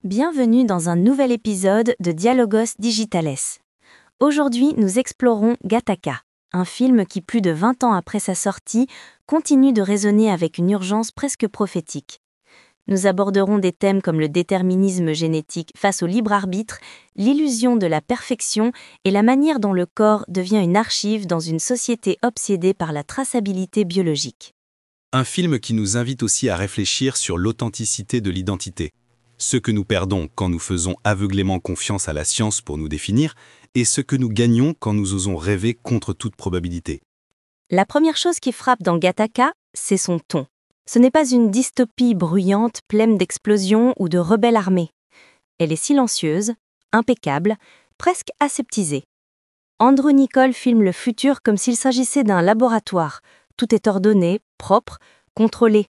Bienvenue dans un nouvel épisode de Dialogos Digitales. Aujourd'hui, nous explorons Gattaca, un film qui, plus de 20 ans après sa sortie, continue de résonner avec une urgence presque prophétique. Nous aborderons des thèmes comme le déterminisme génétique face au libre arbitre, l'illusion de la perfection et la manière dont le corps devient une archive dans une société obsédée par la traçabilité biologique. Un film qui nous invite aussi à réfléchir sur l'authenticité de l'identité. Ce que nous perdons quand nous faisons aveuglément confiance à la science pour nous définir, et ce que nous gagnons quand nous osons rêver contre toute probabilité. La première chose qui frappe dans Gattaca, c'est son ton. Ce n'est pas une dystopie bruyante, pleine d'explosions ou de rebelles armés. Elle est silencieuse, impeccable, presque aseptisée. Andrew Niccol filme le futur comme s'il s'agissait d'un laboratoire. Tout est ordonné, propre, contrôlé.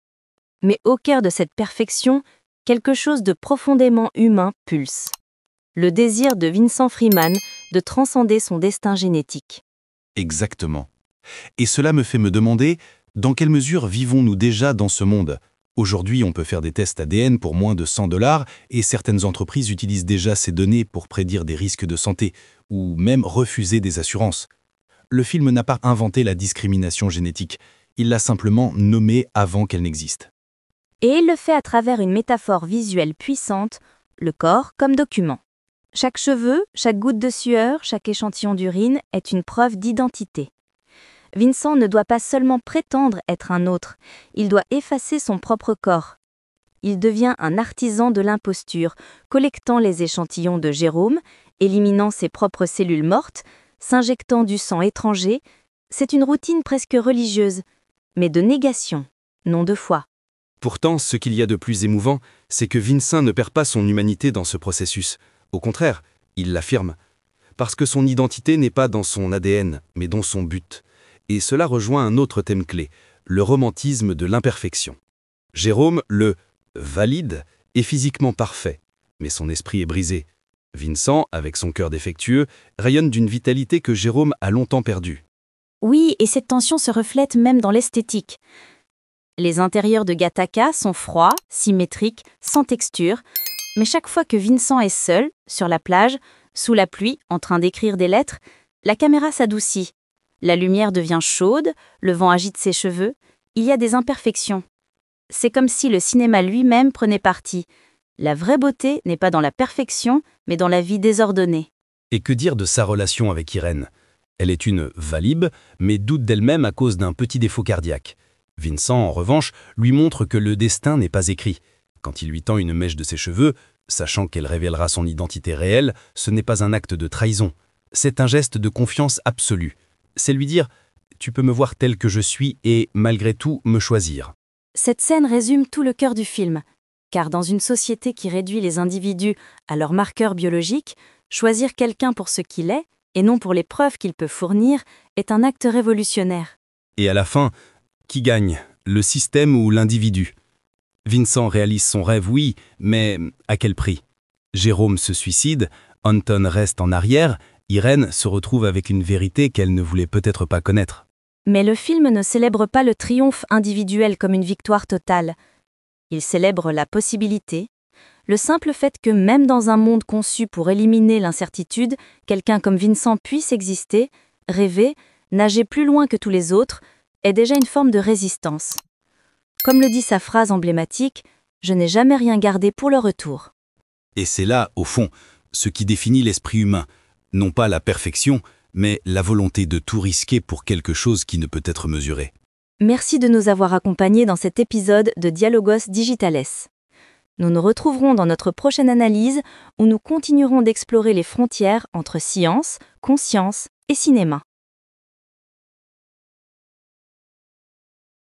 Mais au cœur de cette perfection, quelque chose de profondément humain pulse. Le désir de Vincent Freeman de transcender son destin génétique. Exactement. Et cela me fait me demander, dans quelle mesure vivons-nous déjà dans ce monde ? Aujourd'hui, on peut faire des tests ADN pour moins de $100 et certaines entreprises utilisent déjà ces données pour prédire des risques de santé ou même refuser des assurances. Le film n'a pas inventé la discrimination génétique, il l'a simplement nommée avant qu'elle n'existe. Et il le fait à travers une métaphore visuelle puissante, le corps comme document. Chaque cheveu, chaque goutte de sueur, chaque échantillon d'urine est une preuve d'identité. Vincent ne doit pas seulement prétendre être un autre, il doit effacer son propre corps. Il devient un artisan de l'imposture, collectant les échantillons de Jérôme, éliminant ses propres cellules mortes, s'injectant du sang étranger. C'est une routine presque religieuse, mais de négation, non de foi. Pourtant, ce qu'il y a de plus émouvant, c'est que Vincent ne perd pas son humanité dans ce processus. Au contraire, il l'affirme. Parce que son identité n'est pas dans son ADN, mais dans son but. Et cela rejoint un autre thème clé, le romantisme de l'imperfection. Jérôme, le « valide », est physiquement parfait, mais son esprit est brisé. Vincent, avec son cœur défectueux, rayonne d'une vitalité que Jérôme a longtemps perdue. Oui, et cette tension se reflète même dans l'esthétique. Les intérieurs de Gattaca sont froids, symétriques, sans texture, mais chaque fois que Vincent est seul, sur la plage, sous la pluie, en train d'écrire des lettres, la caméra s'adoucit. La lumière devient chaude, le vent agite ses cheveux, il y a des imperfections. C'est comme si le cinéma lui-même prenait parti. La vraie beauté n'est pas dans la perfection, mais dans la vie désordonnée. Et que dire de sa relation avec Irène ? Elle est une valide, mais doute d'elle-même à cause d'un petit défaut cardiaque. Vincent, en revanche, lui montre que le destin n'est pas écrit. Quand il lui tend une mèche de ses cheveux, sachant qu'elle révélera son identité réelle, ce n'est pas un acte de trahison. C'est un geste de confiance absolue. C'est lui dire « tu peux me voir tel que je suis et, malgré tout, me choisir ». Cette scène résume tout le cœur du film, car dans une société qui réduit les individus à leurs marqueurs biologiques, choisir quelqu'un pour ce qu'il est, et non pour les preuves qu'il peut fournir, est un acte révolutionnaire. Et à la fin, qui gagne, le système ou l'individu ? Vincent réalise son rêve, oui, mais à quel prix ? Jérôme se suicide, Anton reste en arrière, Irène se retrouve avec une vérité qu'elle ne voulait peut-être pas connaître. Mais le film ne célèbre pas le triomphe individuel comme une victoire totale. Il célèbre la possibilité, le simple fait que même dans un monde conçu pour éliminer l'incertitude, quelqu'un comme Vincent puisse exister, rêver, nager plus loin que tous les autres, est déjà une forme de résistance. Comme le dit sa phrase emblématique, « Je n'ai jamais rien gardé pour le retour ». Et c'est là, au fond, ce qui définit l'esprit humain. Non pas la perfection, mais la volonté de tout risquer pour quelque chose qui ne peut être mesuré. Merci de nous avoir accompagnés dans cet épisode de Dialogos Digitales. Nous nous retrouverons dans notre prochaine analyse où nous continuerons d'explorer les frontières entre science, conscience et cinéma.